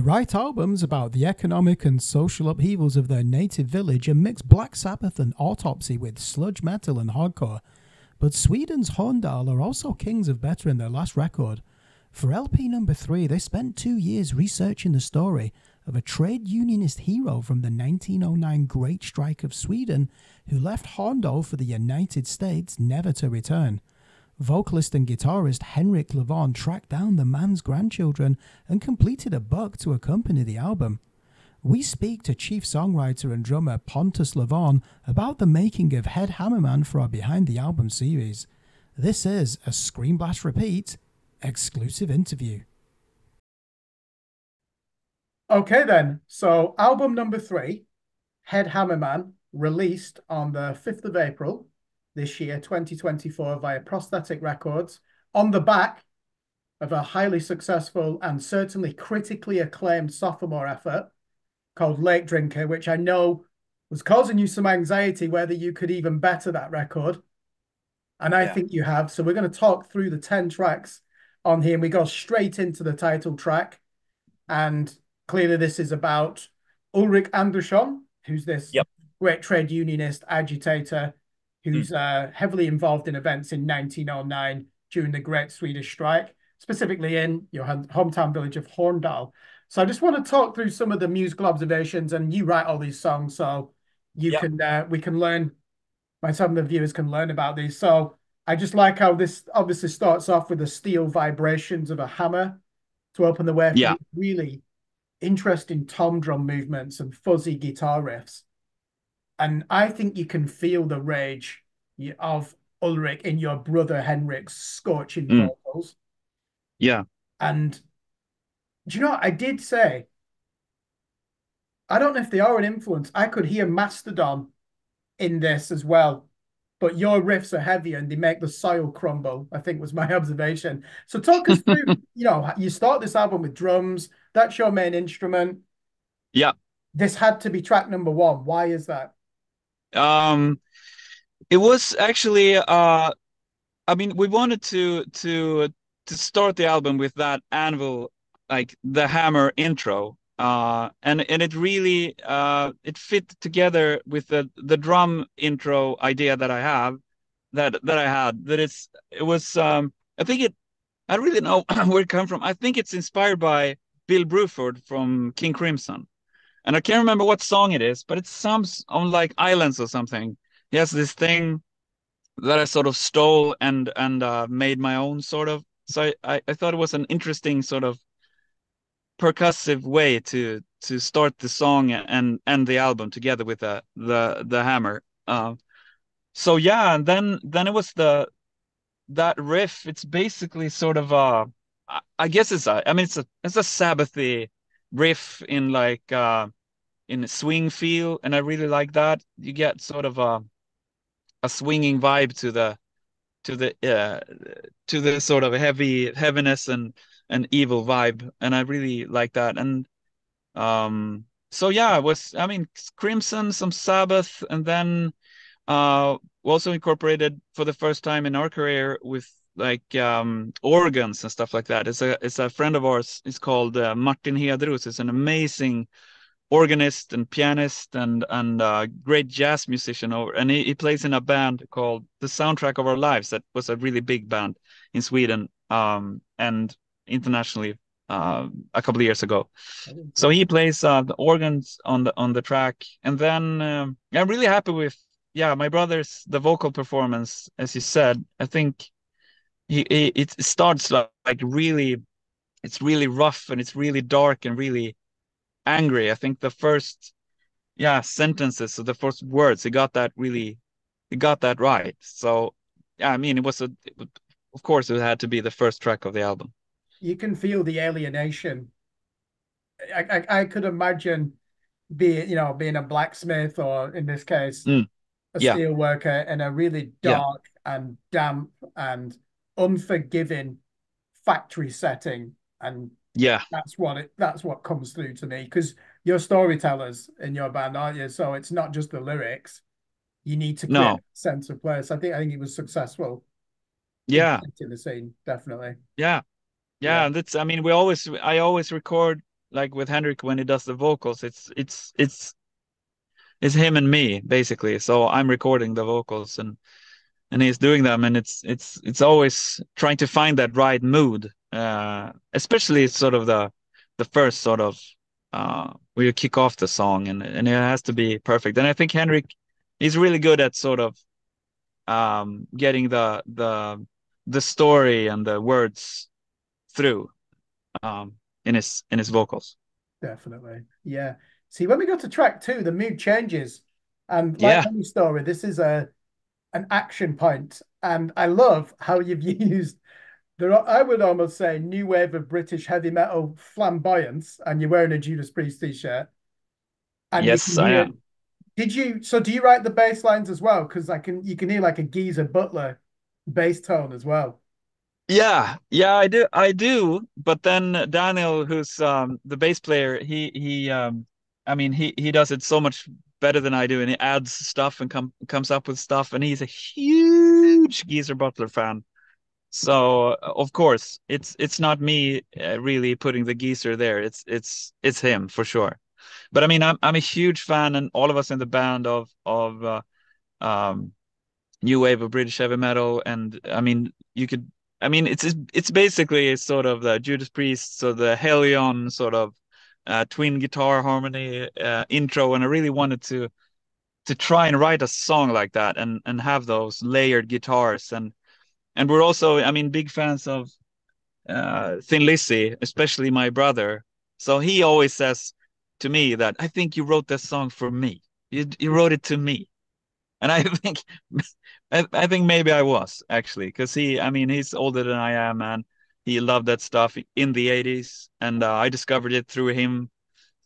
write albums about the economic and social upheavals of their native village and mix Black Sabbath and Autopsy with sludge metal and hardcore. But Sweden's Horndal are also kings of better in their last record. For LP number 3, they spent 2 years researching the story of a trade unionist hero from the 1909 Great Strike of Sweden who left Horndal for the United States, never to return. Vocalist and guitarist Henrik Levahn tracked down the man's grandchildren and completed a book to accompany the album. We speak to chief songwriter and drummer Pontus Levahn about the making of Head Hammerman for our Behind the Album series. This is a Screen Blast Repeat exclusive interview. Okay then, so album number 3, Head Hammerman, released on the 5th of April this year, 2024, via Prosthetic Records, on the back of a highly successful and certainly critically acclaimed sophomore effort called Lake Drinker, which I know was causing you some anxiety whether you could even better that record. And I think you have. So we're going to talk through the 10 tracks on here, and we go straight into the title track. And clearly this is about Ulrik Andersson, who's this great trade unionist agitator who's heavily involved in events in 1909 during the Great Swedish Strike, specifically in your hometown village of Horndal. So I just want to talk through some of the musical observations, and you write all these songs, so you can we can learn, myself and the viewers can learn about these. So I just like how this obviously starts off with the steel vibrations of a hammer to open the way for these really interesting tom drum movements and fuzzy guitar riffs. And I think you can feel the rage of Ulrik in your brother Henrik's scorching vocals. Yeah. And do you know what I did say? I don't know if they are an influence. I could hear Mastodon in this as well. But your riffs are heavier and they make the soil crumble, I think was my observation. So talk us through, you start this album with drums. That's your main instrument. Yeah. This had to be track number 1. Why is that? It was actually I mean, we wanted to start the album with that anvil, like the hammer intro. And it really it fit together with the drum intro idea that I have that I had. It was I think I really know where it came from. I think it's inspired by Bill Bruford from King Crimson. And I can't remember what song it is, but it's some on like Islands or something. He has this thing that I sort of stole and made my own sort of. So I thought it was an interesting sort of percussive way to start the song and the album together with the hammer. So yeah, and then it was that riff. It's basically sort of I guess it's a Sabbathy riff in like in a swing feel, and I really like that. You get sort of a swinging vibe to the sort of heaviness and evil vibe, and I really like that. And so yeah, Crimson, some Sabbath, and then we also incorporated for the first time in our career with like organs and stuff like that. It's a friend of ours. It's called Martin Hedros. It's an amazing organist and pianist and great jazz musician and he plays in a band called The Soundtrack of Our Lives that was a really big band in Sweden and internationally a couple of years ago. So he plays the organs on the track, and then I'm really happy with my brother's the vocal performance. As you said, I think it starts like really, it's really rough and it's really dark and really angry. I think the first sentences, so the first words, he got that right. So yeah, I mean, of course it had to be the first track of the album. You can feel the alienation. I could imagine being a blacksmith, or in this case a steel worker, in a really dark and damp and unforgiving factory setting. And that's what comes through to me, because you're storytellers in your band, aren't you? So it's not just the lyrics. You need to create a sense of place. I think it was successful. In the scene, definitely. That's, I mean, I always record like with Henrik when he does the vocals, it's him and me basically. So I'm recording the vocals and he's doing them, and it's always trying to find that right mood, especially sort of the first sort of where you kick off the song, and it has to be perfect. And I think Henrik he's really good at sort of getting the story and the words through in his vocals. Definitely. Yeah. See, when we go to track two, the mood changes. And like Yeah. any story, this is a an action point. And I love how you've used I would almost say new wave of British heavy metal flamboyance, and you're wearing a Judas Priest t-shirt, and you Yes, can I hear. am. Do you write the bass lines as well? Because you can hear like a Geezer Butler bass tone as well. Yeah, yeah, I do. But then Daniel, who's the bass player, I mean, he does it so much better than I do, and he adds stuff and comes up with stuff, and he's a huge Geezer Butler fan. So of course, it's not me really putting the Geezer there. It's him for sure. But I mean, I'm a huge fan, and all of us in the band of um new wave of British heavy metal, and I mean, I mean, it's basically sort of the Judas Priest, so the Helion sort of twin guitar harmony intro, and I really wanted to try and write a song like that, and have those layered guitars, and we're also, I mean, big fans of Thin Lizzy, especially my brother. So he always says to me that I think you wrote this song for me. You wrote it to me. And I think I think maybe I was actually because I mean, he's older than I am, and he loved that stuff in the 80s, and I discovered it through him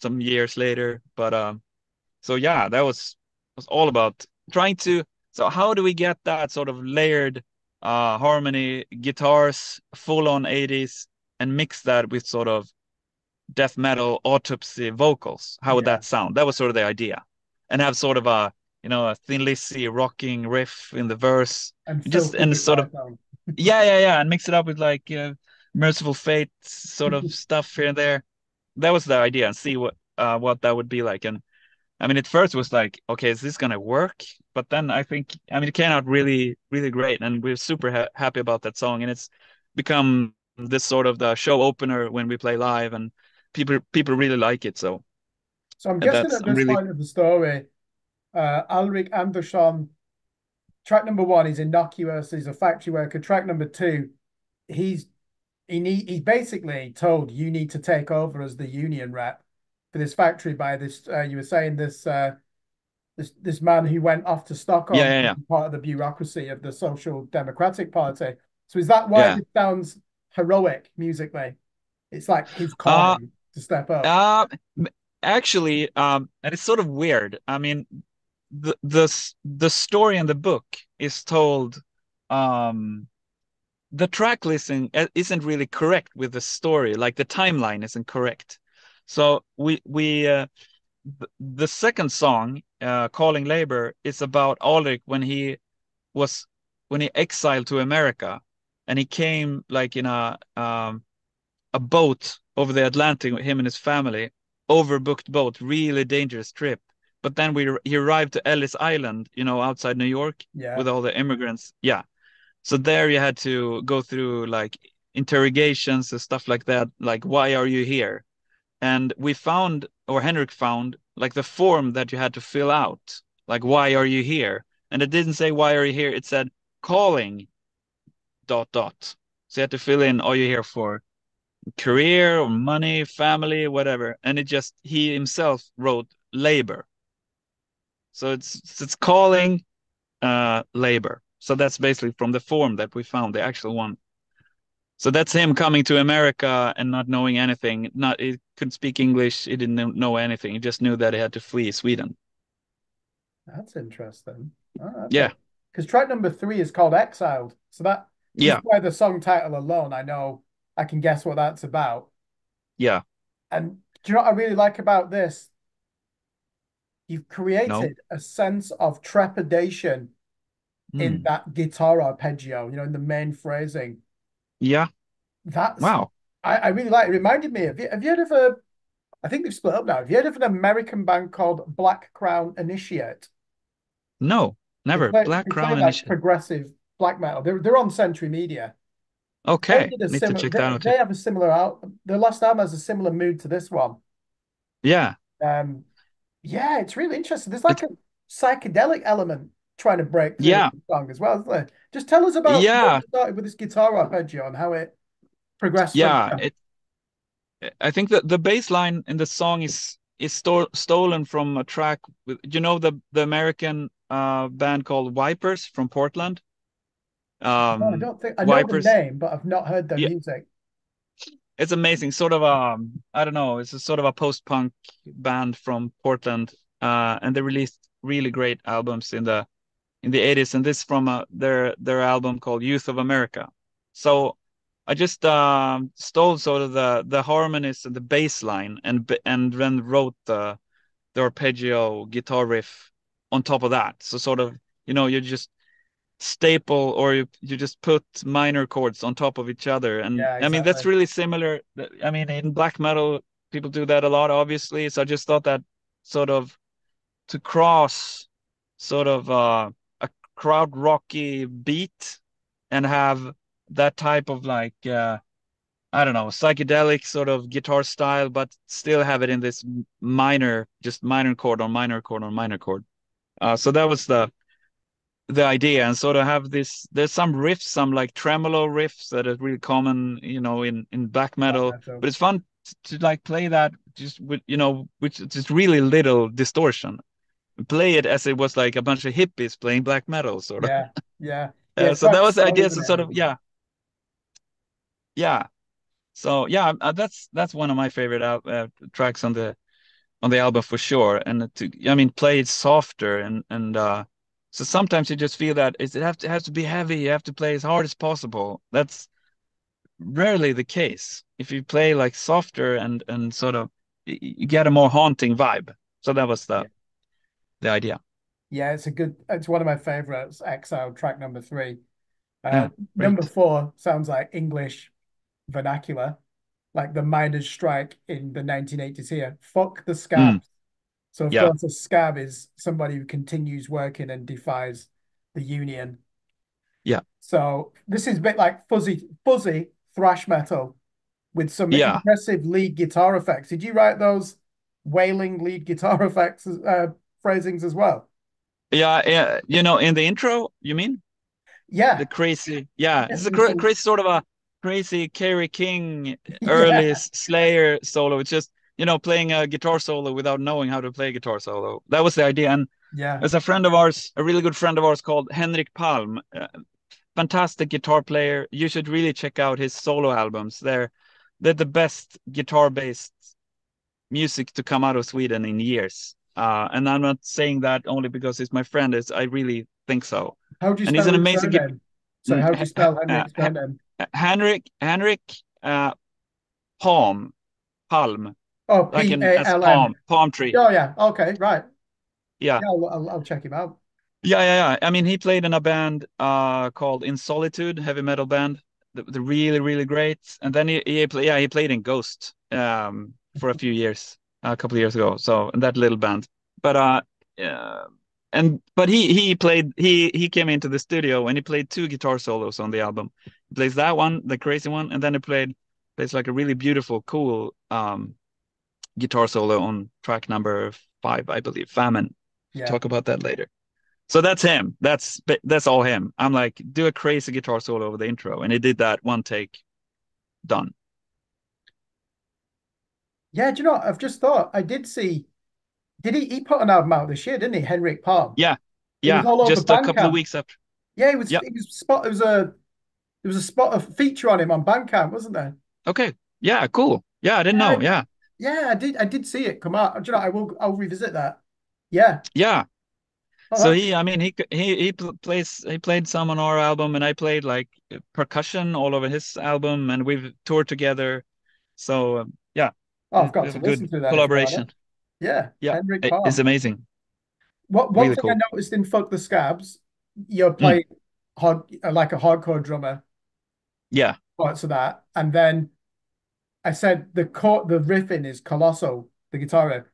some years later. But so yeah, that was all about trying to. So how do we get that sort of layered harmony, guitars, full on 80s, and mix that with sort of death metal autopsy vocals? How would Yeah. that sound? That was sort of the idea, and have sort of a a Thin Lizzy rocking riff in the verse, And just filthy and sort guitar of tone. and mix it up with like Merciful Fate sort of stuff here and there. That was the idea, and see what that would be like. And I mean, at first it was like, okay, is this gonna work? But then I think, I mean, it came out really great, and we're super happy about that song, and it's become this sort of the show opener when we play live, and people really like it. So So I'm guessing that's at I'm this really point of the story, Alrik Andersson, track number one, he's innocuous, he's a factory worker. Track number two, he's he's basically told you need to take over as the union rep for this factory by this. You were saying this man who went off to yeah Stockholm yeah to yeah be part of the bureaucracy of the Social Democratic Party. So is that why yeah. this sounds heroic musically? It's like his Uh calling to step up. uh actually, and it's sort of weird. I mean, the story in the book is told um the track listing isn't really correct with the story. Like the timeline isn't correct. So we the second song, "Calling Labor," is about Ulrich was when he exiled to America, and he came like in a boat over the Atlantic with him and his family, overbooked boat, really dangerous trip. But then he arrived to Ellis Island, outside New York Yeah, with all the immigrants. Yeah, so there you had to go through like interrogations and stuff like that, like why are you here? And we found, or Henrik found, like the form that you had to fill out, like why are you here? And it didn't say why are you here, it said calling dot dot. So you had to fill in, are you here for career or money, family, whatever. And he himself wrote labor. So it's calling labor. So that's basically from the form that we found, the actual one. So that's him coming to America and not knowing anything. Not he couldn't speak English. He didn't know anything. He just knew that he had to flee Sweden. that's interesting. Oh, okay. Yeah, Because track number three is called Exiled. So that just yeah, by the song title alone, I know I can guess what that's about. yeah. And do you know what I really like about this? You've No, created a sense of trepidation in hmm. that guitar arpeggio, in the main phrasing. Yeah. That's Wow. I really like it. Reminded me of have you ever I think they've split up now. Have you heard of an American band called Black Crown Initiate? No, never. Black They play Crown like Initiative. progressive black metal. They're on Century Media. They Okay, did a need to similar. check that out too. They have a similar out. The last album has a similar mood to this one. Yeah, Um, yeah, it's really interesting. There's like it's a psychedelic element trying to break through in yeah, the song as well, isn't there? Just tell us about when yeah, you started with this guitar arpeggio and how it progressed from yeah. there. I think that the bass line in the song is stolen from a track with the American band called Wipers from Portland. No, I don't think I know the Wipers. name, but I've not heard their Yeah, music. it's amazing. Sort of I don't know, it's a sort of a post-punk band from Portland. And they released really great albums in the 80s, and this from their album called Youth of America. So I just stole sort of the harmonies and the bass line and then wrote the arpeggio guitar riff on top of that. So sort of, you just staple, or you just put minor chords on top of each other. And Yeah, I mean, that's exactly. really similar. I mean, in black metal, people do that a lot, obviously. So I just thought that sort of to cross sort of a crowd rocky beat and have that type of like I don't know, psychedelic sort of guitar style, but still have it in this minor, just minor chord on minor chord on minor chord. So that was the idea, and sort of have this. There's some riffs, some like tremolo riffs that are really common, in black Black metal. metal. But it's fun to like play that just with, with just really little distortion. Play it as it was like a bunch of hippies playing black metal, sort of. Yeah, yeah, yeah. It's So that quite was the slow, idea. isn't So it? sort of, yeah, yeah. So yeah, that's one of my favorite tracks on the album for sure. And I mean, play it softer and so sometimes you just feel that it has to be heavy. You have to play as hard as possible. That's rarely the case. If you play like softer and sort of, you get a more haunting vibe. So that was Yeah, the idea. yeah. It's one of my favorites. Exile track number three. Yeah, Number great. four sounds like English vernacular, like the miners' strike in the 1980s here. Fuck the Mm, scabs. So of yeah, course, a scab is somebody who continues working and defies the union. yeah, So this is a bit like fuzzy thrash metal with some yeah, impressive lead guitar effects. Did you write those wailing lead guitar effects phrasings as well? yeah, yeah. In the intro, you mean? Yeah, The crazy, yeah, yeah, it's a there's some, crazy sort of a crazy Kerry King early yeah, Slayer solo. It's just, playing a guitar solo without knowing how to play a guitar solo. That was the idea. And yeah, there's a friend of ours, a really good friend of ours called Henrik Palm, fantastic guitar player. You should really check out his solo albums. They're the best guitar-based music to come out of Sweden in years. And I'm not saying that only because he's my friend. I really think so. How do you And he's spell an his amazing guitar. surname? So how do you spell Henrik's surname? Henrik Palm, Palm, Oh, like P an A as L M. palm tree. Oh yeah, okay, right. Yeah, Yeah, I'll check him out. yeah. I mean, he played in a band called In Solitude, heavy metal band. They're really, really great. And then he played in Ghost for a few years, a couple of years ago. So in that little band, but uh, but he came into the studio and he played two guitar solos on the album. He plays that one, the crazy one, and then plays like a really beautiful, cool guitar solo on track number 5, I believe, Famine. Yeah. Talk about that later. So that's him. That's all him. I'm like, do a crazy guitar solo over the intro, and he did that one take, done. Yeah, do you know what? I've just thought I did see. Did he put an album out this year, didn't he? Henrik Palm. Yeah, It was yeah. all over Just a couple of Bandcamp. weeks after. Yeah, Yeah. it was spot there was a spot of feature on him on Bandcamp, wasn't there? Okay. Yeah. Cool. Yeah, I didn't Yeah, know. Yeah. yeah, I did see it come out. Do you know, I'll revisit that. Yeah. Yeah. Oh, So that's I mean, he played some on our album, and I played like percussion all over his album, and we've toured together. So yeah, oh, I've we got have to a listen good to that if you're on it. collaboration. Yeah, Yeah, Henrik it's Palm. amazing. What one Really thing I cool. noticed in Fuck the Scabs, you're Mm, playing like a hardcore drummer yeah. parts of that, and then I said the riffing is colossal. the guitar.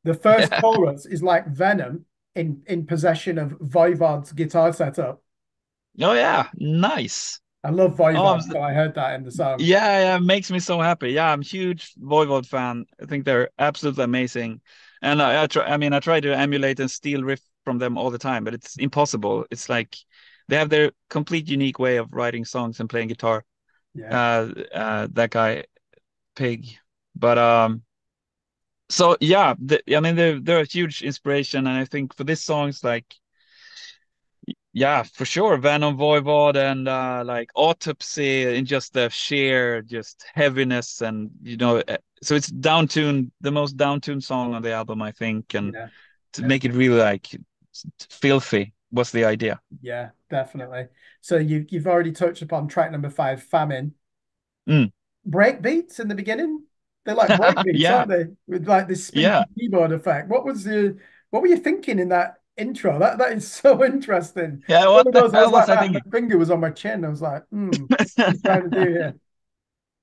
The first chorus is like Venom in possession of Voivod's guitar setup. Oh yeah, nice. I love Oh, Voivod, so I heard that in the song. yeah, yeah, makes me so happy. Yeah, I'm a huge Voivod fan. I think they're absolutely amazing. And I try to emulate and steal riff from them all the time, but it's impossible. It's like they have their complete unique way of writing songs and playing guitar. Yeah, That guy Pig. But so yeah, I mean they're a huge inspiration, and I think for this song, it's like yeah, for sure, Venom Voivod and like Autopsy and just the sheer just heaviness and so it's downtuned, the most downtuned song on the album, I think, and yeah, to make it definitely. really like filthy was the idea. Yeah, definitely. So you've already touched upon track number five, Famine. Mm. Break beats in the beginning. They're like break beats, Yeah, aren't they? With like this yeah, spinky keyboard effect. What were you thinking in that intro? That is so interesting. yeah. One What of the those, I was hell like was I that. My thinking? finger was on my chin. I was like, what's he trying to do here?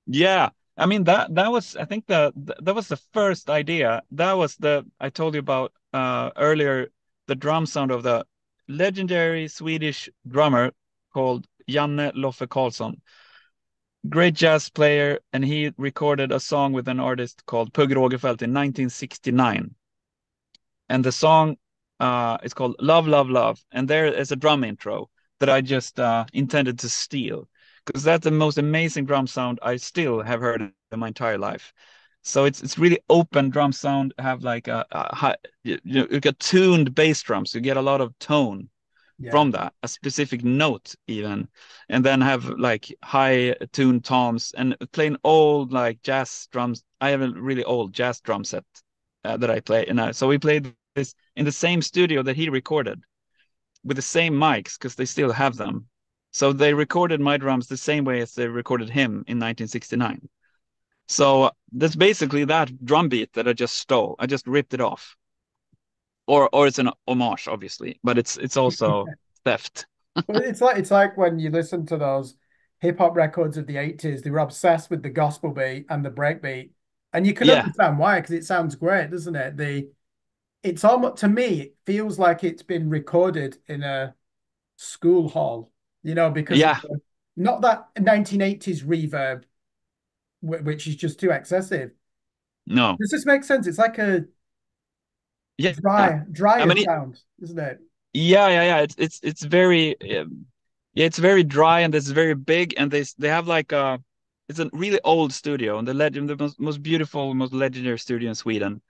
Yeah, I mean that was I think that was the first idea. That was the I told you about earlier, the drum sound of the legendary Swedish drummer called Janne Loffe Karlsson. Great jazz player, and he recorded a song with an artist called Pugh Rogefeldt in 1969. And the song is called Love, Love, Love. And there is a drum intro that I just intended to steal because that's the most amazing drum sound I still have heard in my entire life. So it's really open drum sound, have like a high, you get tuned bass drums, you get a lot of tone Yeah, from that, a specific note even, and then have like high tuned toms and playing old like jazz drums. I have a really old jazz drum set that I play, and so we played this in the same studio that he recorded with the same mics because they still have them. So they recorded my drums the same way as they recorded him in 1969. So that's basically that drum beat that I just stole. I just ripped it off, or it's an homage, obviously, but it's also theft. but it's like when you listen to those hip hop records of the 80s, they were obsessed with the gospel beat and the break beat. And you can Yeah, understand why, because it sounds great, doesn't it? It's almost, to me, it feels like it's been recorded in a school hall, because of yeah, not that 1980s reverb, which is just too excessive. no, Does this make sense? It's like a yeah. I drier mean, sound, isn't it? yeah, yeah, yeah. It's very, yeah, it's very dry and it's very big, and they have like it's a really old studio, and the most beautiful, most legendary studio in Sweden,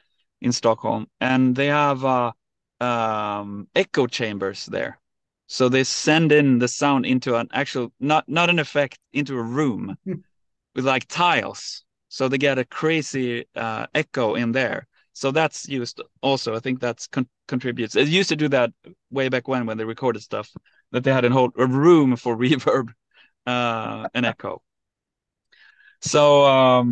in Stockholm, and they have echo chambers there, so they send in the sound into an actual, not an effect, into a room with like tiles. So they get a crazy echo in there. So that's used also. I think that's contributes. It used to do that way back when they recorded stuff, that they had a room for reverb and echo. So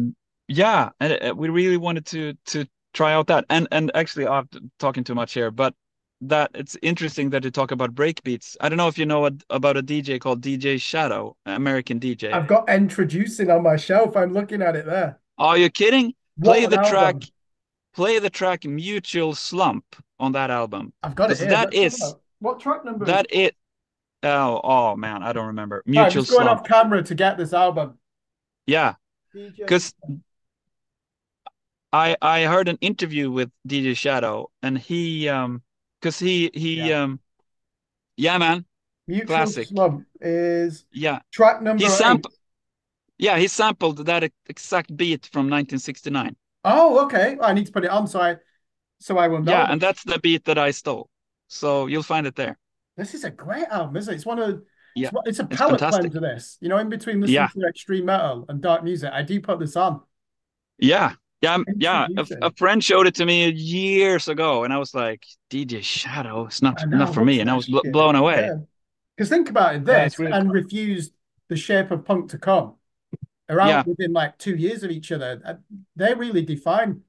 yeah, and we really wanted to try out that. And actually, I'm talking too much here, but that it's interesting that you talk about breakbeats. I don't know if you know about a DJ called DJ Shadow, American DJ. I've got Introducing on my shelf. I'm looking at it there. Are you kidding? What an album. Play the track Mutual Slump on that album. I've got it Because here. Let's have a look. What track number is it? that it oh man, I don't remember. All right, I'm Mutual just going off Slump. camera to get this album. Yeah. DJ. Because I heard an interview with DJ Shadow, and he because he Yeah. yeah, man, Mutual classic. Slump is Yeah. track He number eight. sampled yeah, he sampled that exact beat from 1969. Oh, okay. I need to put it on so I will know Yeah, and this. that's the beat that I stole. So you'll find it there. This is a great album, isn't it? Yeah. It's a It's palate fantastic. cleanser, this. In between listening Yeah. to extreme metal and dark music, I do put this on. Yeah. Yeah, yeah. A Introducing. friend showed it to me years ago, and I was like, DJ Shadow, it's not I know, for me. what's And I this was shit? blown away. Yeah. Because think about it, Yeah, it's this really and cool. Refused the Shape of Punk to Come are out Yeah. within like 2 years of each other. They really define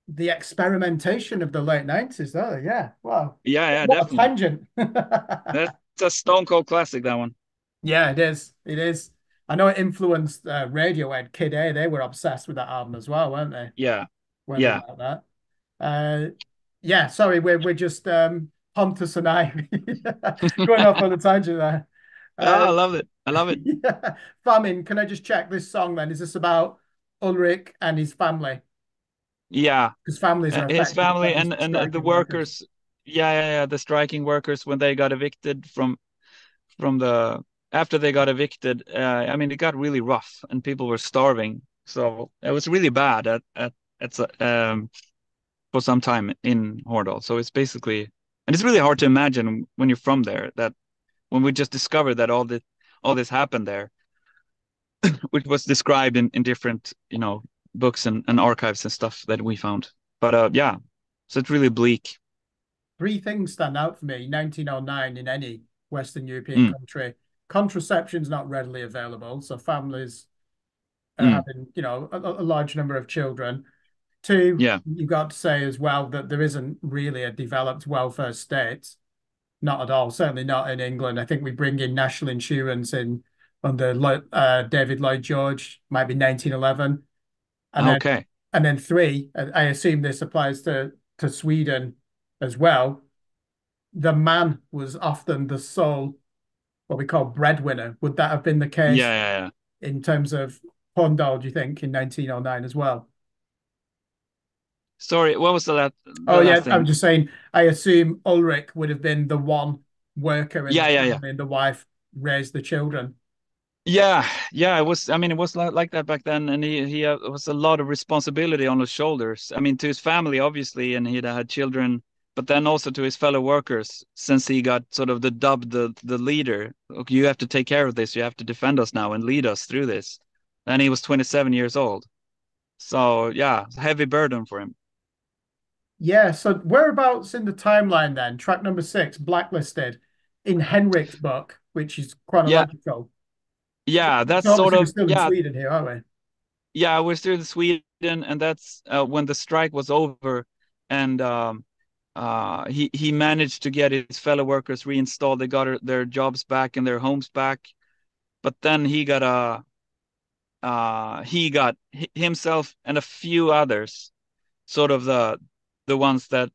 the experimentation of the late 90s, though. Yeah. Wow. Yeah, yeah, What a definitely. tangent. That's a Stone Cold classic, that one. Yeah, it is. It is. I know it influenced Radiohead, Kid A. They were obsessed with that album as well, weren't they? Yeah. whether Yeah. about that. Uh, yeah, sorry, we're just Pontus and I going off on a tangent there. Oh, Uh, I love it. I love it. yeah. Famine, can I just check this song then? Is this about Ulrich and his family? Yeah. Because families are His affected, family these and the striking workers. workers. Yeah, yeah, yeah. The striking workers when they got evicted from the after they got evicted. I mean, it got really rough and people were starving. So it was really bad at for some time in Horndal. So it's basically, and it's really hard to imagine when you're from there that when we just discovered that all this happened there, which was described in different, books and archives and stuff that we found. But yeah, so it's really bleak. Three things stand out for me. 1909 in any Western European Mm, country, contraception's not readily available, so families are mm, having, a large number of children. Two, yeah. you've got to say as well that there isn't really a developed welfare state. Not at all. Certainly not in England. I think we bring in national insurance in under David Lloyd George, might be 1911, and then Okay. three. I assume this applies to Sweden as well. The man was often the sole, what we call breadwinner. Would that have been the Yeah, case yeah, yeah. in terms of Horndal, do you think, in 1909 as well? Sorry, what was Oh the yeah, last I'm thing? just saying. I assume Ulrich would have been the one worker in the Yeah, yeah, yeah. family, and the wife raised the children. Yeah, yeah, it was. I mean, it was like that back then, and he was a lot of responsibility on his shoulders. I mean, to his family, obviously, and he had children, but then also to his fellow workers, since he got sort of the leader. Look, you have to take care of this. You have to defend us now and lead us through this. And he was 27 years old, so yeah, heavy burden for him. Yeah, so whereabouts in the timeline then? Track number six, Blacklisted, in Henrik's book, which is Yeah, chronological. yeah, that's So sort obviously we're of still in yeah, Sweden here, aren't we? yeah. We're still in Sweden, and that's when the strike was over, and he managed to get his fellow workers reinstalled. They got their jobs back and their homes back. But then he got himself and a few others, sort of the ones that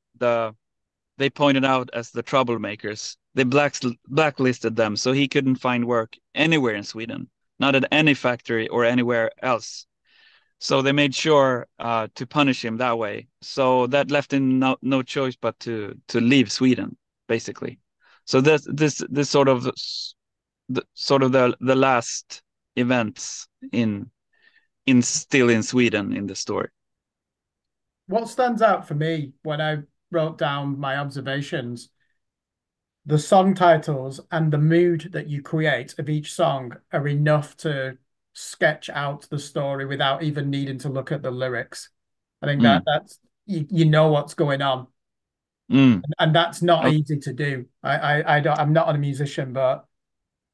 they pointed out as the troublemakers. They blacklisted them, so he couldn't find work anywhere in Sweden, not at any factory or anywhere else. So they made sure to punish him that way. So that left him no choice but to leave Sweden, basically. So this sort of the last events in still in Sweden in the story. What stands out for me when I wrote down my observations, the song titles and the mood that you create of each song are enough to sketch out the story without even needing to look at the lyrics. I think Mm, that's you know what's going on, mm, and that's not oh, easy to do. I don't. I'm not a musician, but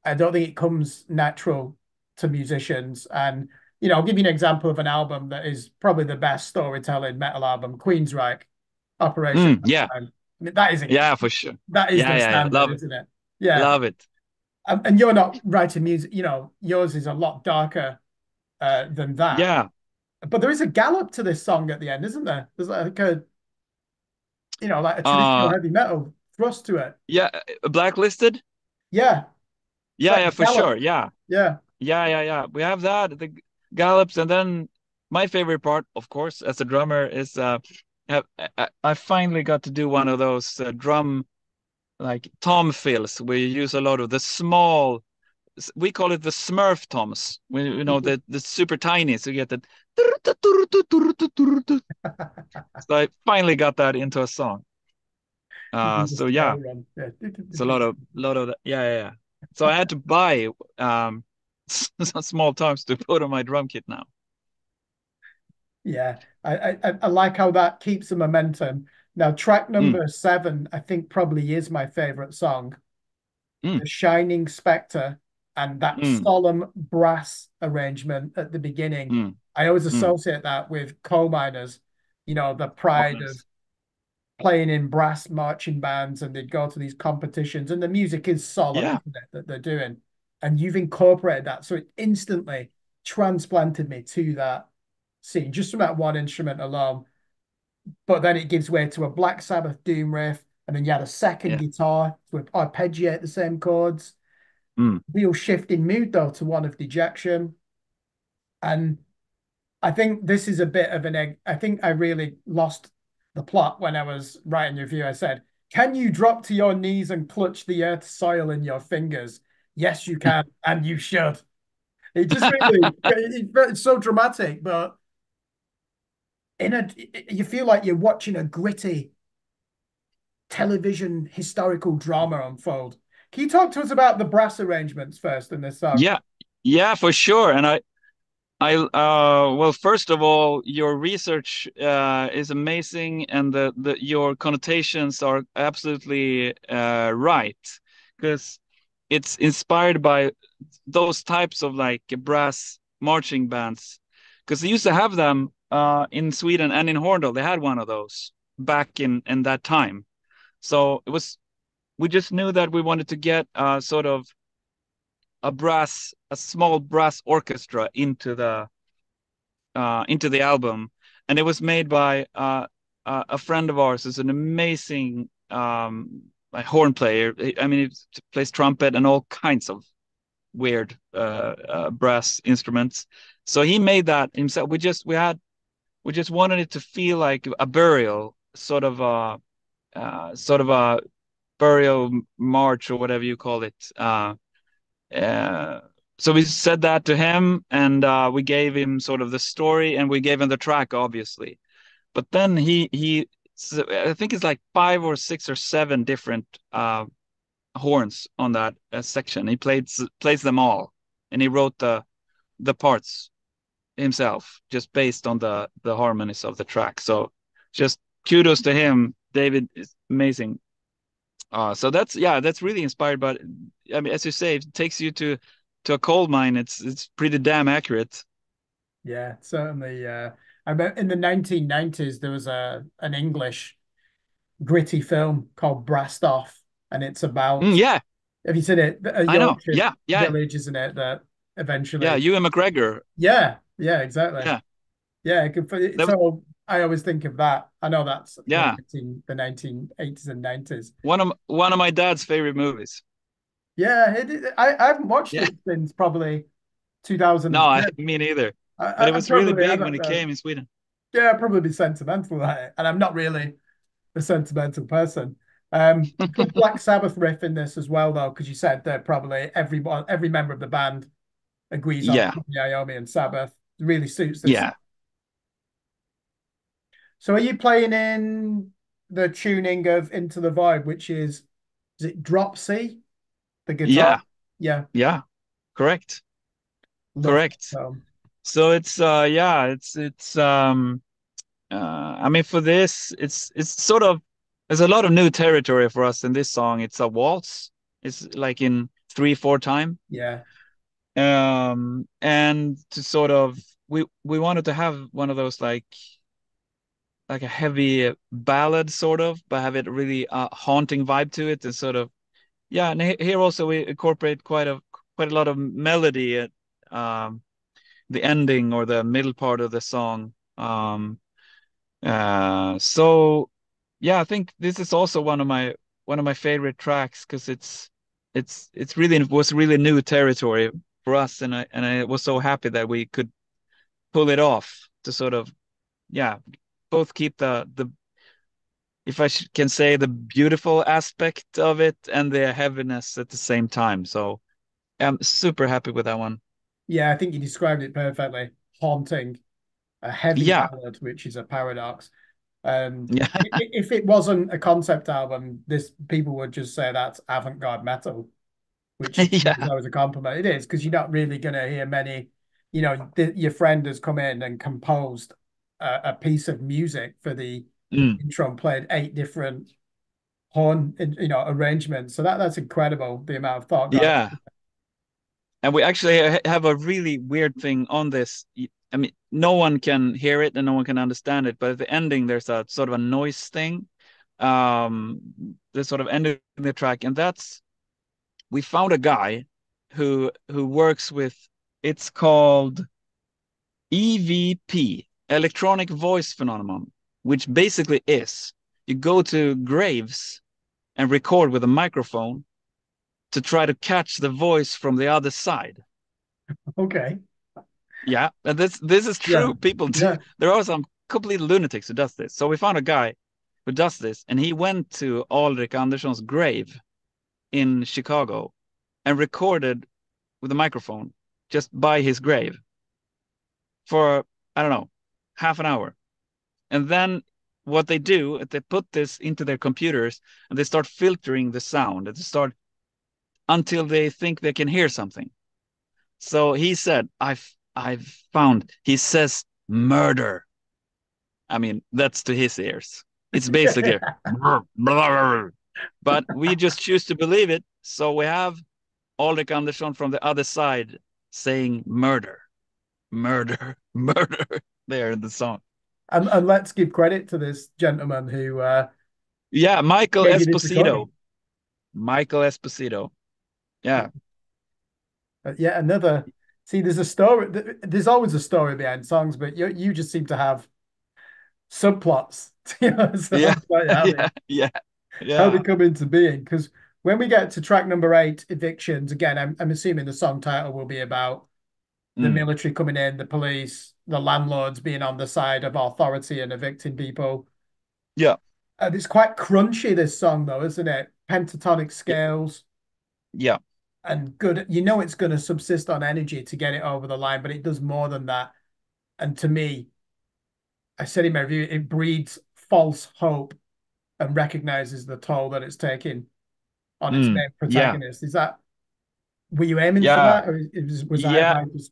I don't think it comes natural to musicians. And I'll give you an example of an album that is probably the best storytelling metal album, Queensryche, Operation yeah, Lifetime. I mean, that is a yeah, for sure. that is Yeah, the yeah, yeah. standard, Love it, isn't it? Yeah. love it. And you're not writing music, yours is a lot darker than that. Yeah. But there is a gallop to this song at the end, isn't there? There's like a traditional Uh, heavy metal thrust to it. yeah. Blacklisted. Yeah. It's Yeah, like yeah, a for sure. gallop. Yeah, Yeah. yeah, yeah, yeah. We have that the gallops, and then my favorite part, of course, as a drummer, is I finally got to do one of those drum like tom fills where you use a lot of the small. We call it the Smurf toms. We, the super tiny, so you get that. So I finally got that into a song. You do the So scale yeah, run. Yeah. it's a lot of that. Yeah, yeah, yeah. So I had to buy some small toms to put on my drum kit now. Yeah. I like how that keeps the momentum. Now, track Mm, number seven, I think probably is my favorite song. mm, The Shining Spectre and that mm, solemn brass arrangement at the beginning. mm, I always mm. associate that with coal miners, the Oh, pride of nice. playing in brass marching bands, and they'd go to these competitions and the music is solemn, Yeah. isn't it, that they're doing. And you've incorporated that. So it instantly transplanted me to that scene just from that one instrument alone. but then it gives way to a Black Sabbath doom riff, and then you had a second Yeah. guitar to arpeggiate the same chords. Mm. Real shift in mood though to one of dejection. And I think this is a bit of an egg. I think I really lost the plot when I was writing the review. I said, "Can you drop to your knees and clutch the earth soil in your fingers? Yes, you can, and you should." It just really, it's so dramatic, but in a, you feel like you're watching a gritty television historical drama unfold. Can you talk to us about the brass arrangements first in this song? Yeah, yeah, for sure. And well, first of all, your research is amazing, and the your connotations are absolutely right, because it's inspired by those types of like brass marching bands, because they used to have them in Sweden and in Horndal. They had one of those back in that time. So it was we just knew that we wanted to get sort of a small brass orchestra into the album, and it was made by a friend of ours who's an amazing like horn player. I mean, he plays trumpet and all kinds of weird brass instruments. So he made that himself. We just wanted it to feel like a burial, sort of a burial march or whatever you call it. Uh, so we said that to him, and we gave him sort of the story, and we gave him the track, obviously. But then I think it's like five or six or seven different horns on that section. He plays them all, and he wrote the parts himself, just based on the harmonies of the track. So just kudos to him. David is amazing. So that's yeah, that's really inspired. But I mean, as you say, if it takes you to a coal mine, it's pretty damn accurate. Yeah, certainly. I bet in the 1990s there was a an English gritty film called Brassed Off, and it's about, Yeah, have you seen it? A I know. Yorkshire Yeah, yeah, village, isn't it? That yeah. eventually, Ewan McGregor. yeah, exactly. Yeah, Yeah, that was so I always think of that. I know that's yeah, the 1980s and 90s. one of my dad's favorite movies. Yeah, I haven't watched Yeah, it since probably no, 2010. me neither. But it I was really probably, I big when don't it know. came in Sweden. Yeah, I'd probably be sentimental about it. And I'm not really a sentimental person. Good Black Sabbath riff in this as well, though, because you said that probably every member of the band agrees on Yeah, Iommi and Sabbath. It really suits this. yeah, So are you playing in the tuning of Into the Void, which is it drop C, the guitar? yeah, Yeah, yeah. Correct, love correct. that. So it's yeah, it's I mean, for this, it's sort of there's a lot of new territory for us in this song. It's a waltz. It's like in 3/4 time. Yeah, And to sort of we wanted to have one of those like a heavy ballad sort of, but have it really haunting vibe to it, and sort of yeah. And here also we incorporate quite a lot of melody at the ending or the middle part of the song. So yeah, I think this is also one of my favorite tracks, because it's really it was really new territory for us, and I was so happy that we could pull it off to sort of yeah, both keep the if I can say the beautiful aspect of it and the heaviness at the same time. So I'm super happy with that one. yeah, I think you described it perfectly. Haunting, a heavy Yeah, ballad, which is a paradox. Um, yeah, if it wasn't a concept album, this people would just say that's avant-garde metal, which is yeah, always a compliment. It is because you're not really going to hear many. Your friend has come in and composed a piece of music for the mm, intro and played 8 different horn, arrangements. So that's incredible. The amount of thought gone. yeah. And we actually have a really weird thing on this. I mean, no one can hear it and no one can understand it, but at the ending, there's a sort of a noise thing. Um, the sort of ending the track, and that's we found a guy who works with. It's called EVP, electronic voice phenomenon. which basically is you go to graves and record with a microphone to try to catch the voice from the other side. Okay. Yeah, and this is Yeah. true. People do. Yeah. There are some complete lunatics who does this. So we found a guy who does this, and he went to Ulrich Andersson's grave in Chicago and recorded with a microphone just by his grave for, I don't know, half an hour. And then what they do is they put this into their computers and they start filtering the sound and they start until they think they can hear something. So he said, I've found, he says murder. I mean, that's to his ears. It's basically, but we just choose to believe it. So we have Ulrich Andersson from the other side saying murder, murder, murder there in the song. And let's give credit to this gentleman who Yeah, Michael gave you this Esposito. recording. Michael Esposito. Yeah. Yeah, another. See, there's a story. There's always a story behind songs, but you just seem to have subplots. Yeah. Songs like Yeah. Yeah. how they Yeah. come into being. Because when we get to track number 8, evictions, again, I'm assuming the song title will be about the Mm. military coming in, the police, the landlords being on the side of authority and evicting people. Yeah. And it's quite crunchy, this song, though, isn't it? Pentatonic Yeah. scales Yeah. and good. You know it's going to subsist on energy to get it over the line, but it does more than that. And to me, I said in my review, it breeds false hope and recognizes the toll that it's taking on its Mm. main Yeah. protagonist. Is that, were you aiming for Yeah. that, or was I Yeah. by just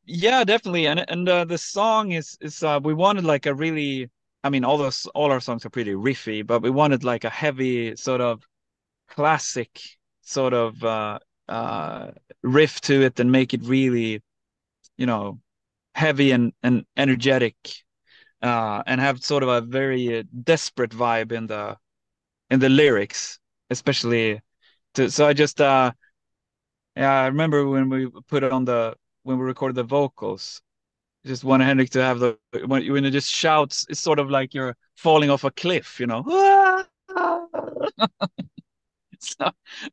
Yeah, definitely. And the song is we wanted like a really, I mean all our songs are pretty riffy, but we wanted like a heavy sort of classic sort of riff to it and make it really, you know, heavy and energetic and have sort of a very desperate vibe in the lyrics, especially to, so I just yeah, I remember when we put it on the when we recorded the vocals, just wanted Henrik to have the when it just shouts, it's sort of like you're falling off a cliff, you know. So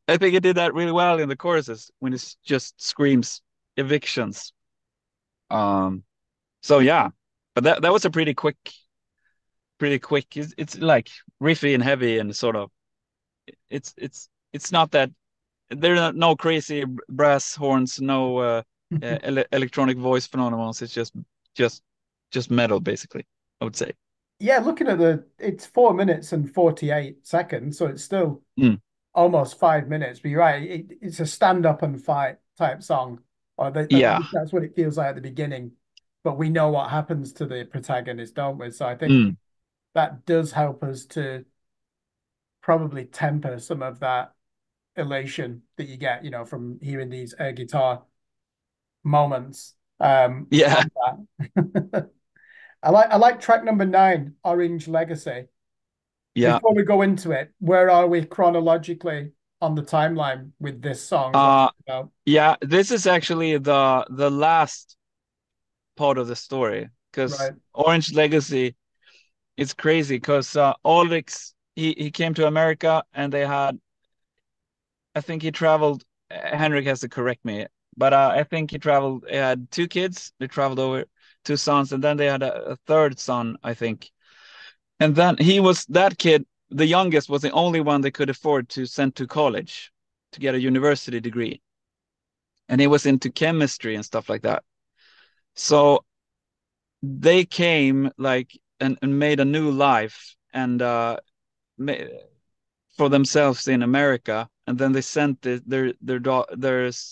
I think it did that really well in the choruses when it just screams evictions. Um, so yeah, but that was a pretty quick. It's like riffy and heavy and sort of it's not that there are no crazy brass horns, no electronic voice phenomena. It's just just metal basically, I would say. yeah, looking at it's 4 minutes and 48 seconds, so it's still Mm, almost 5 minutes. But you're right, it's a stand up and fight type song, or at yeah. least that's what it feels like at the beginning. But we know what happens to the protagonist, don't we? So I think Mm, that does help us to probably temper some of that elation that you get, from hearing these air guitar moments yeah. on that. I like track number 9, Orange Legacy. Yeah. Before we go into it, where are we chronologically on the timeline with this song? What Uh about? yeah, this is actually the last part of the story because Right. Orange Legacy is crazy because Ulrich he came to America and they had, I think he traveled. Henrik has to correct me, but I think he traveled. He had two kids. They traveled over, two sons, and then they had a third son, I think. And then he was that kid. The youngest was the only one they could afford to send to college to get a university degree, and he was into chemistry and stuff like that. So they came like and made a new life and for themselves in America, and then they sent their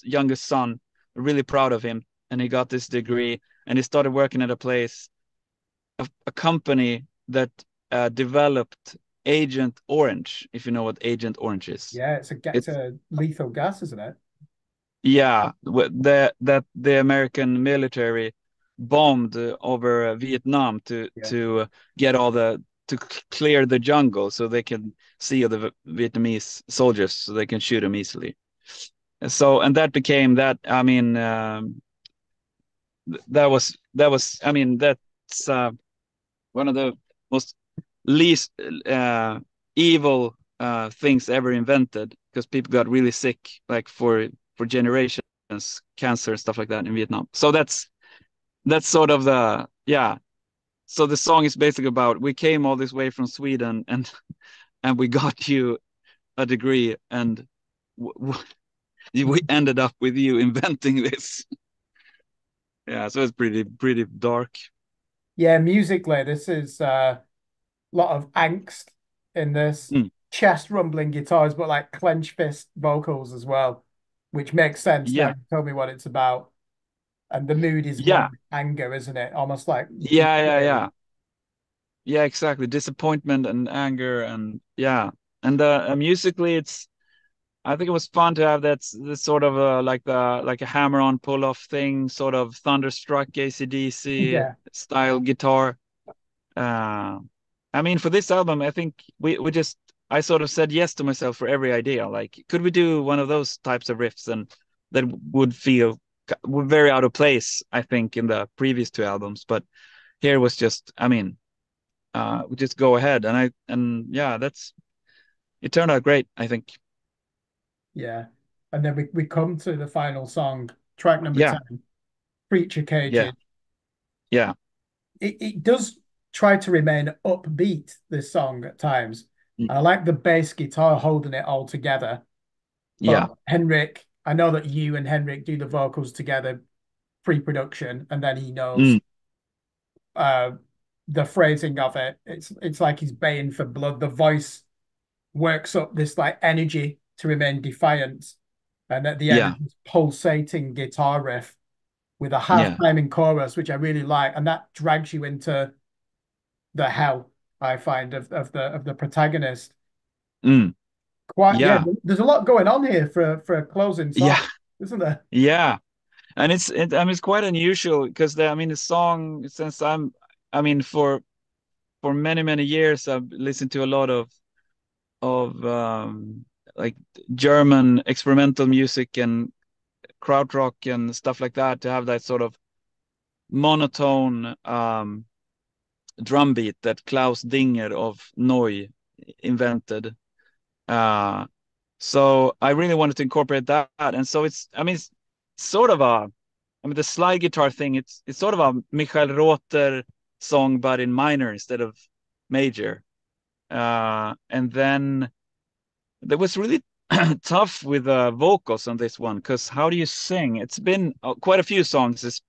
youngest son, really proud of him, and he got this degree, and he started working at a place, a company that developed Agent Orange, if you know what Agent Orange is. Yeah, it's It's a lethal gas, isn't it? yeah, that the American military bombed over Vietnam Yeah. to get all the to clear the jungle so they can see the Vietnamese soldiers so they can shoot them easily. So and that became that. I mean, that was. I mean, that's. one of the most least evil things ever invented because people got really sick like for generations, cancer and stuff like that in Vietnam. So that's sort of the yeah. So the song is basically about we came all this way from Sweden and we got you a degree and we ended up with you inventing this. Yeah, so it's pretty dark. Yeah, musically, this is a lot of angst in this, Mm, chest rumbling guitars, but like clench fist vocals as well, which makes sense now. yeah, You told me what it's about. And the mood is yeah, one anger, isn't it? Almost like yeah. betrayal. Yeah, exactly. Disappointment and anger and yeah. And musically it's I think it was fun to have that this sort of like a hammer-on pull-off thing, sort of Thunderstruck AC/DC Yeah, style guitar. Uh, I mean, for this album, I think we just I sort of said yes to myself for every idea. Like, could we do one of those types of riffs and that would feel very out of place, I think, in the previous two albums. But here was just, I mean, we just go ahead and yeah, that's it turned out great, I think. yeah. And then we come to the final song, track number Yeah, 10, Preacher yeah, Cages. yeah, It does try to remain upbeat, this song at times. mm, I like the bass guitar holding it all together. But yeah, Henrik, I know that you and Henrik do the vocals together pre-production, and then he knows mm, uh the phrasing of it. It's like he's baying for blood. The voice works up this like energy to remain defiant. And at the end, yeah, it's this pulsating guitar riff with a half yeah, timing chorus, which I really like, and that drags you into the hell I find of the protagonist. mm, Quite yeah, yeah, there's a lot going on here for a closing song, yeah, isn't there? yeah. And I mean it's quite unusual because I mean the song since I mean for many years I've listened to a lot of like German experimental music and krautrock and stuff like that to have that sort of monotone drum beat that Klaus Dinger of Neu invented. Uh, so I really wanted to incorporate that, and so I mean, it's sort of I mean, the slide guitar thing. It's sort of a Michael Rother song, but in minor instead of major. And then that was really tough with vocals on this one because how do you sing? It's been quite a few songs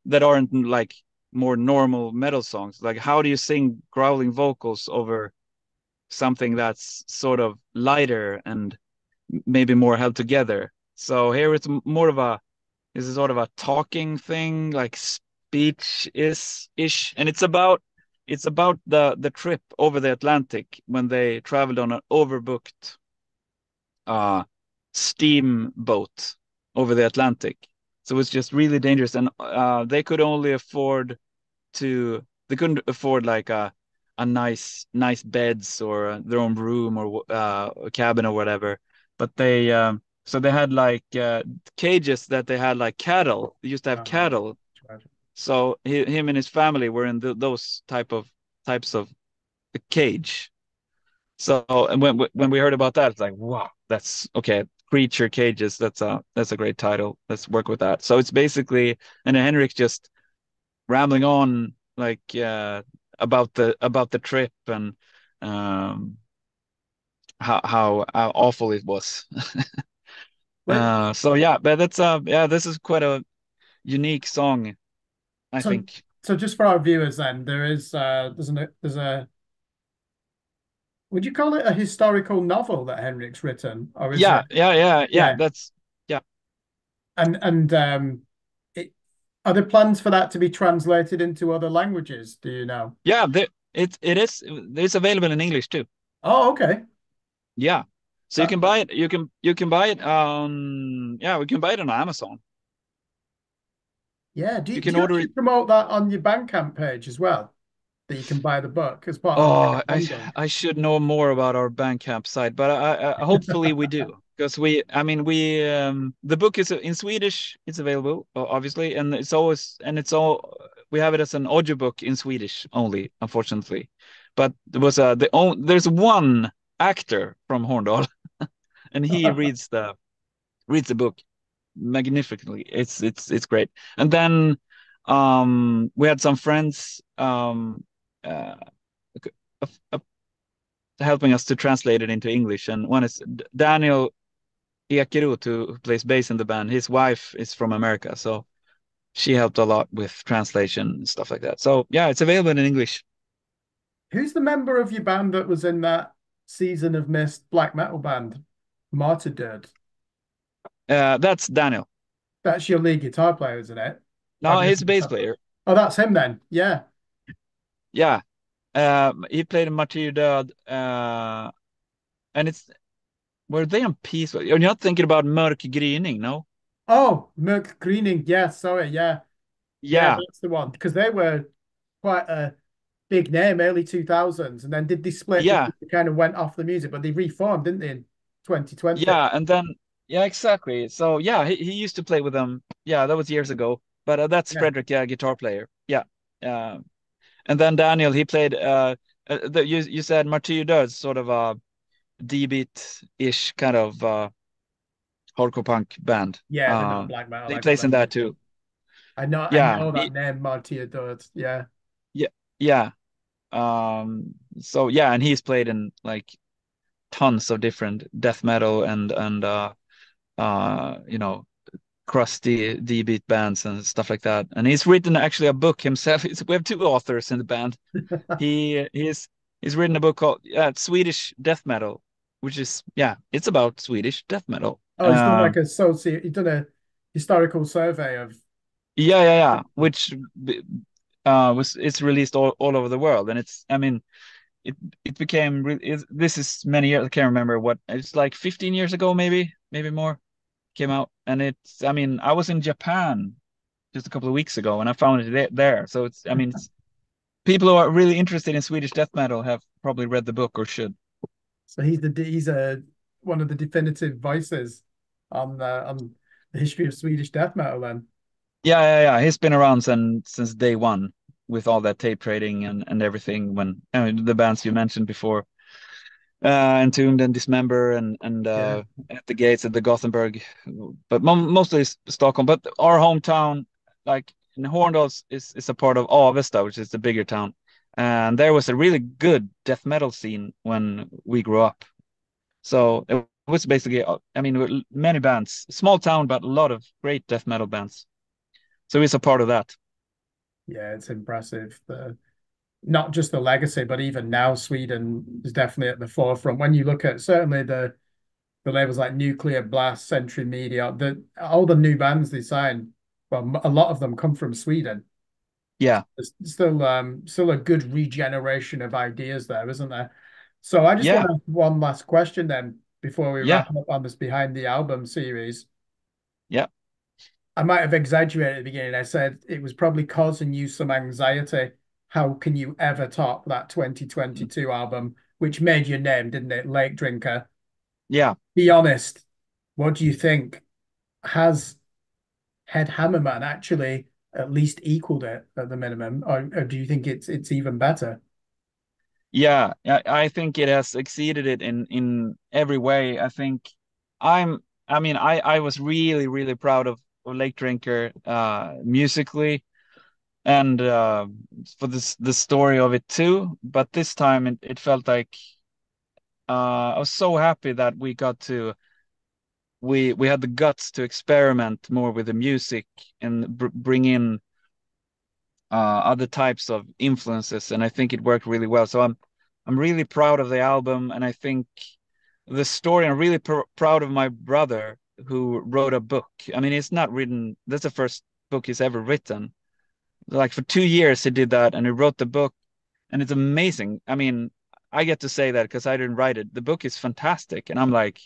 that aren't like more normal metal songs. Like how do you sing growling vocals over something that's sort of lighter and maybe more held together? So here it's more of a this is sort of a talking thing, like speech is ish, and it's about the trip over the Atlantic when they traveled on an overbooked uh, steamboat over the Atlantic. So it's just really dangerous, and they could only afford they couldn't afford like a nice beds or their own room or a cabin or whatever. But they so they had like cages that they had like cattle. They used to have Oh, cattle. tragic. So him and his family were in those types of a cage. So and when we heard about that, it's like, wow, that's okay. Creature Cages, that's a great title. Let's work with that. So it's basically and then Henrik just rambling on like about the trip and um how awful it was. Wait, So yeah, but that's yeah, this is quite a unique song, I so think. so just for our viewers then, there's a would you call it a historical novel that Henrik's written, or is it Yeah. yeah? That's yeah. And it, are there plans for that to be translated into other languages? Do you know? Yeah, it is it's available in English too. Oh, okay. Yeah. So you That can buy it. You can buy it yeah, we can buy it on Amazon. yeah. You Do can you order actually it. promote that on your Bandcamp page as well? That you can buy the book as part of like Oh, a bundle. I should know more about our Bandcamp site, but I hopefully we do because I mean the book is in Swedish. It's available obviously, and it's all we have it as an audiobook in Swedish only, unfortunately. But there was there's one actor from Horndal, and he reads the book magnificently. It's great. And then we had some friends uh, helping us to translate it into English. And one is Daniel Ekerot, who plays bass in the band. His wife is from America, so she helped a lot with translation and stuff like that. So yeah, it's available in English. Who's the member of your band that was in that Season of Mist black metal band? Martyrdom. That's Daniel. That's your lead guitar player, isn't it? No, he's a bass player. Oh, that's him then. Yeah. Yeah. He played in Martyr Död, and it's were they on Peace? You're not thinking about Mörk Gryning, no? Oh, Merc Greening. Yeah, sorry. Yeah. Yeah, Yeah, that's the one. Because they were quite a big name, early 2000s. And then did they split because yeah, they kind of went off the music, but they reformed, didn't they, in 2020? yeah, and then yeah, exactly. So yeah, he used to play with them. Yeah, that was years ago. But that's Yeah. Frederick, yeah, guitar player. Yeah, uh, and then Daniel, he played. You said Martyr Död, sort of a D-beat-ish kind of hardcore punk band. Yeah, they're not black metal. He I got plays that in that mixed up. too. I Yeah, know that name, Martyr Dod. Yeah. yeah, yeah. So yeah, and he's played in like tons of different death metal and you know, crusty D-beat bands and stuff like that. And he's written actually a book himself. We have two authors in the band. He's written a book called Swedish Death Metal, which is yeah, it's about Swedish death metal. Oh, he's done like a he's done a historical survey of Yeah, yeah, yeah. Which was it's released all over the world, and it's I mean it became this is many years. I can't remember what it's like 15 years ago, maybe more came out, and it's I mean I was in Japan just a couple of weeks ago, and I found it there. So it's I mean it's people who are really interested in Swedish death metal have probably read the book or should. so he's a one of the definitive voices on the history of Swedish death metal then. Yeah, yeah, yeah. He's been around since day one with all that tape trading and everything. When I mean, the bands you mentioned before, Entombed and Dismember and Yeah. at the Gates at the Gothenburg, but mostly Stockholm. But our hometown, like in Horndal, is a part of Avesta, which is the bigger town, and there was a really good death metal scene when we grew up. So it was basically, I mean, many bands, small town, but a lot of great death metal bands. So he's a part of that. Yeah, it's impressive. The not just the legacy, but even now Sweden is definitely at the forefront. When you look at certainly the labels like Nuclear Blast, Century Media, all the new bands they sign, well, a lot of them come from Sweden. Yeah, There's still a good regeneration of ideas there, isn't there? So I just want yeah, to have one last question then before we yeah, wrap up on this behind the album series. yeah. I might have exaggerated at the beginning. I said it was probably causing you some anxiety. How can you ever top that 2022 album, which made your name, didn't it? Lake Drinker. Yeah, Be honest. What do you think? Has Head Hammerman actually at least equaled it at the minimum, or do you think it's even better? yeah. I think it has exceeded it in every way. I think I mean, I was really proud of Lake Drinker musically and for the story of it too. But this time it felt like I was so happy that we had the guts to experiment more with the music and bring in other types of influences, and I think it worked really well. So I'm really proud of the album, and I think the story. I'm really proud of my brother who wrote a book. I mean, it's not written. That's the first book he's ever written. Like for 2 years he did that, and he wrote the book, and it's amazing. I mean, I get to say that because I didn't write it. The book is fantastic, and I'm like,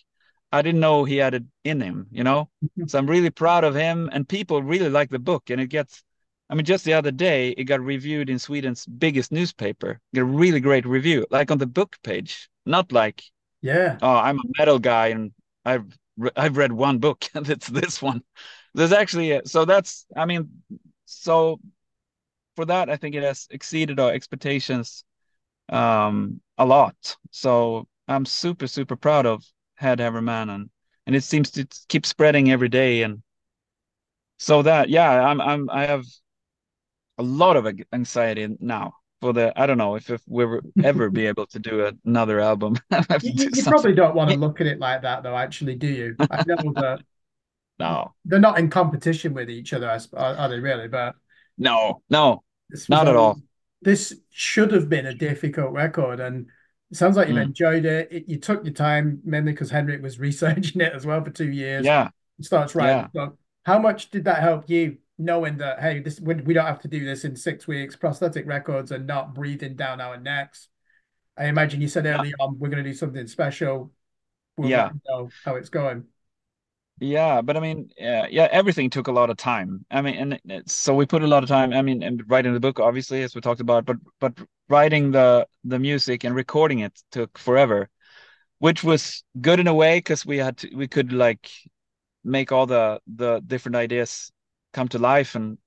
I didn't know he had it in him, you know. So I'm really proud of him, and people really like the book, and it gets. I mean, just the other day, it got reviewed in Sweden's biggest newspaper. Got a really great review, like on the book page, not like, Yeah. oh, I'm a metal guy and I've read one book and it's this one. There's actually so that's I mean, so for that, I think it has exceeded our expectations a lot. So I'm super, super proud of Head Everman, and it seems to keep spreading every day. And so that, yeah, I have a lot of anxiety now for the, I don't know if we'll ever be able to do another album. I have to do You something. probably don't want to look at it like that, though, actually, do you? I know that No, they're not in competition with each other, are they really? But no, no, this was not at always, all. this should have been a difficult record, and it sounds like you've Mm, enjoyed it. You took your time, mainly because Henrik was researching it as well for 2 years. yeah, He starts writing yeah. the book. How much did that help you, knowing that, hey, this we don't have to do this in 6 weeks, prosthetic records and not breathing down our necks? I imagine you said No, early on, we're going to do something special. We'll let yeah. you know how it's going. Yeah, but I mean, yeah, everything took a lot of time. I mean, and so we put a lot of time. I mean, and writing the book, obviously, as we talked about, but writing the music and recording it took forever, which was good in a way because we could like make all the different ideas come to life, and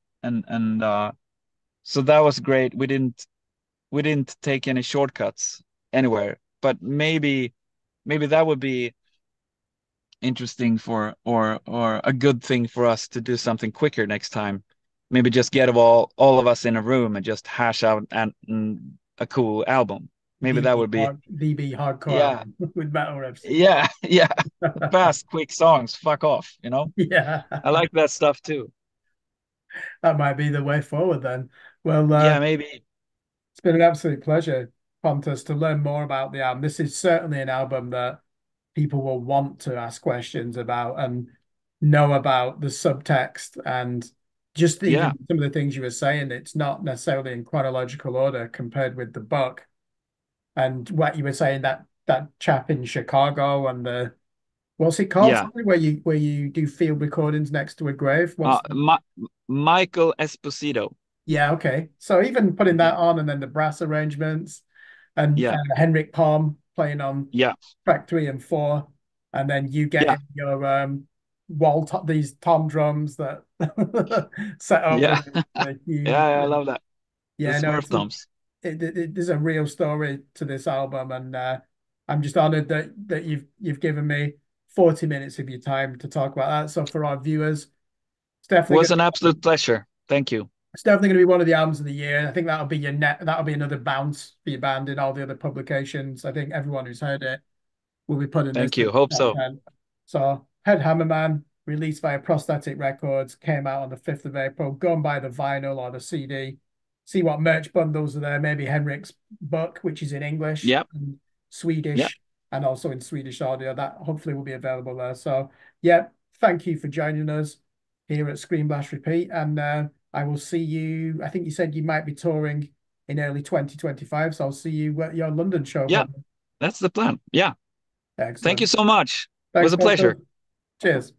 so that was great. We didn't take any shortcuts anywhere, but maybe that would be interesting for or a good thing for us to do something quicker next time. Maybe just get all of us in a room and just hash out a cool album. Maybe that would be DB hardcore yeah, album with metal riffs. yeah, yeah. Fast, quick songs. Fuck off, you know? Yeah, I like that stuff too. that might be the way forward then. Well, Yeah, maybe. it's been an absolute pleasure, Pontus, to learn more about the album. This is certainly an album that people will want to ask questions about and know about the subtext and just Yeah. even some of the things you were saying. It's not necessarily in chronological order compared with the book. And what you were saying, that chap in Chicago and the what's it called? Yeah. Something where you do field recordings next to a grave. Uh, Ma Michael Esposito. Yeah, okay. So even putting Yeah. that on and then the brass arrangements and Yeah. Henrik Palm playing on Yeah. track 3 and 4, and then you Yeah. getting your these tom drums that set up Yeah. with a huge Yeah, I love that. The yeah, no, Smurf Toms. there's a real story to this album, and I'm just honored that you've given me 40 minutes of your time to talk about that. So for our viewers, it's definitely Was gonna an absolute pleasure. Thank you. it's definitely going to be one of the albums of the year. I think that'll be your net. That'll be another bounce for your band in all the other publications. I think everyone who's heard it will be putting this Thank in you. the Hope top so. 10. So, Head Hammerman, released via Prosthetic Records, came out on the 5th of April. Go and buy the vinyl or the CD. See what merch bundles are there. Maybe Henrik's book, which is in English Yep. and Yep. Swedish, and also in Swedish audio. That hopefully will be available there. So, yeah, thank you for joining us here at Screen Blast Repeat. And I will see you. I think you said you might be touring in early 2025. So I'll see you at your London show, Yep. probably. That's the plan. Yeah. Thank you Excellent. so much. It was Thanks, a pleasure. Pontus. Cheers.